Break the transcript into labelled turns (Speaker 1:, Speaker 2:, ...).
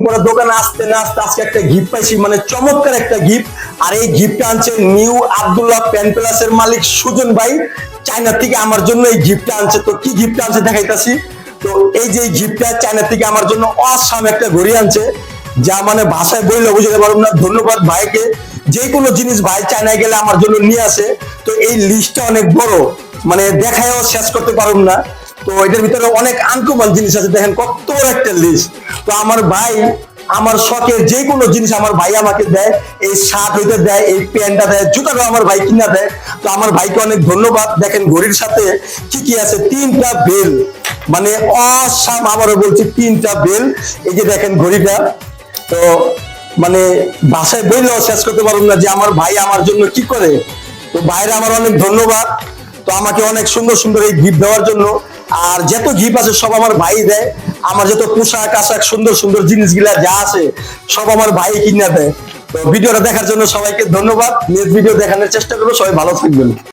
Speaker 1: বড় দোকানে আসতে না আসতে আজকে একটা গিফট পাইছি, মানে চমৎকার একটা গিফট। আর এই গিফটটা আনছে নিউ আব্দুল্লাহ পেন প্লাসের মালিক সুজন ভাই, চায়না থেকে আমার জন্য এই গিফটটা আনছে। তো কি গিফটটা আনছে দেখাইতাছি। তো এই যে গিফটটা চায়না থেকে আমার জন্য অসাম একটা ঘড়ি আনছে, যা মানে ভাষায় বললে বুঝতে পারবো না। ধন্যবাদ ভাইকে। যে কোনো জিনিস ভাই চায়নায় গেলে আমার জন্য নিয়ে আসে। তো এই লিস্টটা অনেক বড়, মানে দেখায়ও শেষ করতে পারবো না। তো এটার ভিতরে অনেক আনকমন জিনিস আছে, দেখেন কত বড় একটা লিস্ট। তো আমার ভাই আমার শখের যে কোনো জিনিস আমার ভাই আমাকে দেয়, এই শার্ট হইতে দেয়, এই প্যান্টটা দেয়, জুতাটাও আমার ভাই কিনা দেয়। তো আমার ভাইকে অনেক ধন্যবাদ। দেখেন ঘড়ির সাথে কি কি আছে, 3টা বেল, মানে অসাম, আবারও বলছি 3টা বেল। এই যে দেখেন ঘড়িটা, তো মানে ভাষায় বললেও শেষ করতে পারবো না যে আমার ভাই আমার জন্য কি করে। তো ভাইরা আমার অনেক ধন্যবাদ। তো আমাকে অনেক সুন্দর সুন্দর এই গিফট দেওয়ার জন্য। আর যত গিফট আছে সব আমার ভাই দেয়। আমার যত পোশাক আশাক সুন্দর সুন্দর জিনিসগুলা যা আছে সব আমার ভাই কিনা দেয়। তো ভিডিওটা দেখার জন্য সবাইকে ধন্যবাদ। নেক্সট ভিডিও দেখানোর চেষ্টা করবো। সবাই ভালো থাকবেন।